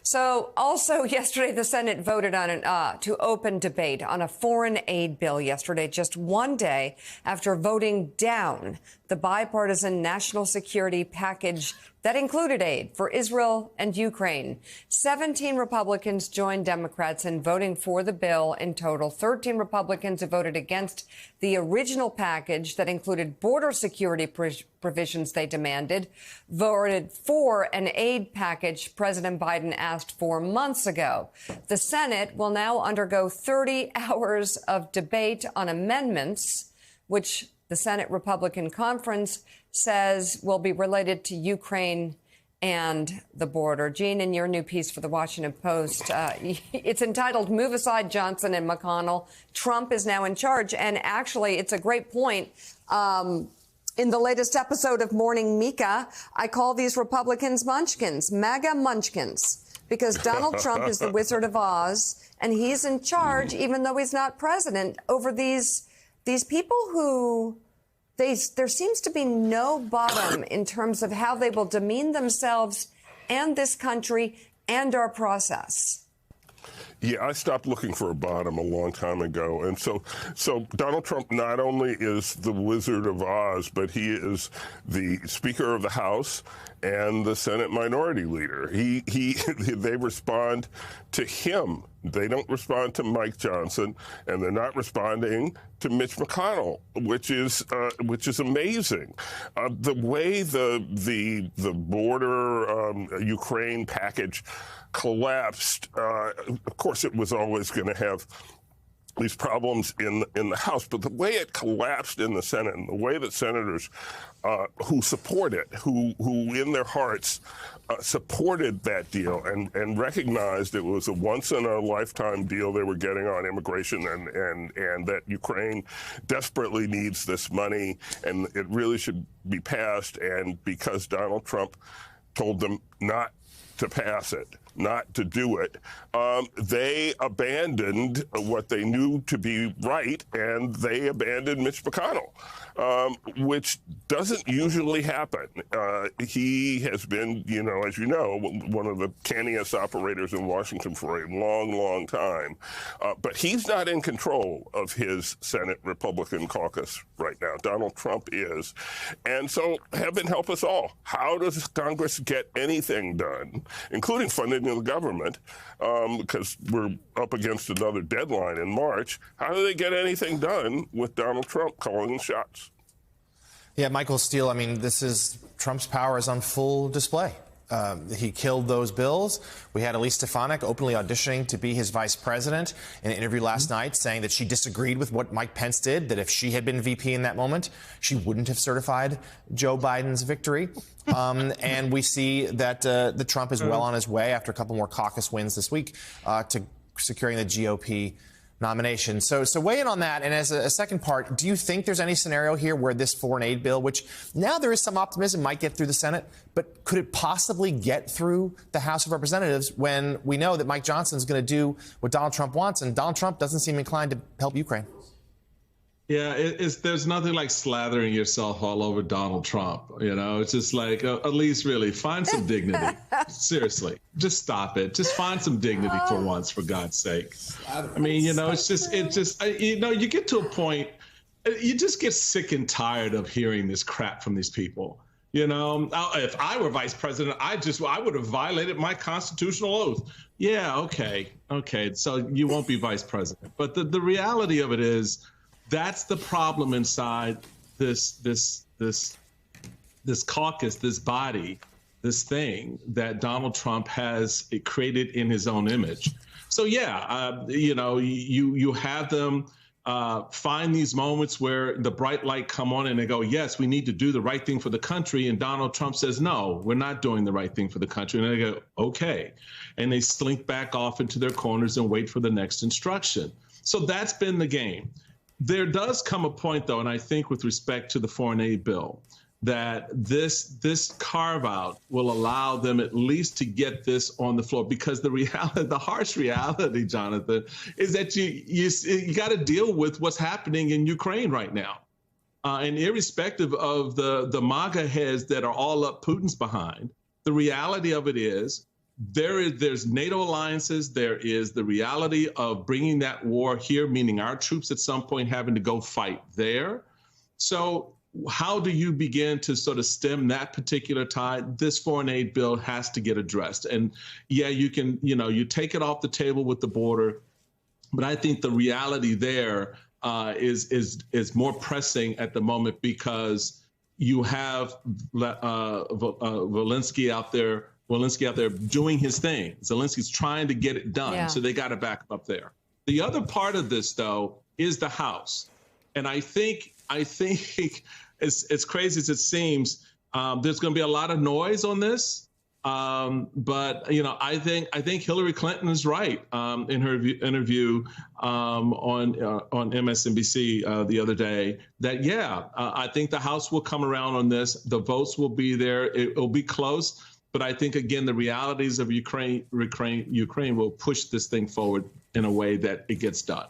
So also yesterday, the Senate voted on to open debate on a foreign aid bill yesterday, just one day after voting down the bipartisan national security package that included aid for Israel and Ukraine. 17 Republicans joined Democrats in voting for the bill in total. 13 Republicans who voted against the original package that included border security provisions they demanded, voted for an aid package President Biden asked for months ago. The Senate will now undergo 30 hours of debate on amendments, which the Senate Republican Conference says will be related to Ukraine and the border. Gene, in your new piece for the Washington Post, it's entitled "Move Aside Johnson and McConnell. Trump is now in charge." And actually, it's a great point. In the latest episode of Morning Mika, I call these Republicans munchkins, MAGA munchkins, because Donald Trump is the Wizard of Oz, and he's in charge, even though he's not president, over these people who there seems to be no bottom in terms of how they will demean themselves and this country and our process. Yeah, I stopped looking for a bottom a long time ago. And so Donald Trump not only is the Wizard of Oz, but he is the Speaker of the House and the Senate Minority Leader. They respond to him. They don't respond to Mike Johnson, and they're not responding to Mitch McConnell, which is amazing. The way the border Ukraine package collapsed, of course, it was always going to have these problems in the House, but the way it collapsed in the Senate and the way that senators who support it, who in their hearts supported that deal and recognized it was a once-in-a-lifetime deal they were getting on immigration and that Ukraine desperately needs this money and it really should be passed. And because Donald Trump told them not to pass it, not to do it, they abandoned what they knew to be right, and they abandoned Mitch McConnell, which doesn't usually happen. He has been, as you know, one of the canniest operators in Washington for a long, long time. But he's not in control of his Senate Republican caucus right now. Donald Trump is. And so heaven help us all. How does Congress get anything done, including funding the government, because we're up against another deadline in March? How do they get anything done with Donald Trump calling the shots? Yeah, Michael Steele, Trump's power is on full display. He killed those bills. We had Elise Stefanik openly auditioning to be his vice president in an interview last night, saying that she disagreed with what Mike Pence did, that if she had been VP in that moment, she wouldn't have certified Joe Biden's victory. And we see that the Trump is well on his way after a couple more caucus wins this week to securing the GOP nomination. So weigh in on that. And as a second part, do you think there's any scenario here where this foreign aid bill, which now there is some optimism might get through the Senate, but could it possibly get through the House of Representatives when we know that Mike Johnson is going to do what Donald Trump wants, and Donald Trump doesn't seem inclined to help Ukraine? Yeah, there's nothing like slathering yourself all over Donald Trump. It's just like, at least really find some dignity. Seriously, just stop it. Just find some dignity for once, for God's sake. You get to a point, you just get sick and tired of hearing this crap from these people. If I were vice president, I would have violated my constitutional oath. Yeah, okay. So you won't be vice president. But the reality of it is, that's the problem inside this caucus, this body, this thing that Donald Trump has created in his own image. So you have them find these moments where the bright light come on and they go, yes, we need to do the right thing for the country. And Donald Trump says, no, we're not doing the right thing for the country. And they go, okay. And they slink back off into their corners and wait for the next instruction. So that's been the game. There does come a point, though, and I think with respect to the foreign aid bill, that this carve out will allow them at least to get this on the floor, because the harsh reality, Jonathan, is that you got to deal with what's happening in Ukraine right now. And irrespective of the MAGA heads that are all up Putin's behind, the reality of it is there's NATO alliances. There is the reality of bringing that war here, meaning our troops at some point having to go fight there. So how do you begin to sort of stem that particular tide? This foreign aid bill has to get addressed. And yeah, you can, you take it off the table with the border, but I think the reality there is more pressing at the moment, because you have Zelensky out there doing his thing. Zelensky's trying to get it done, so they got to back him up there. The other part of this, though, is the House, and I think as crazy as it seems, there's going to be a lot of noise on this. But I think Hillary Clinton is right in her interview on MSNBC the other day that I think the House will come around on this. The votes will be there. It'll be close. But I think, again, the realities of Ukraine will push this thing forward in a way that it gets done.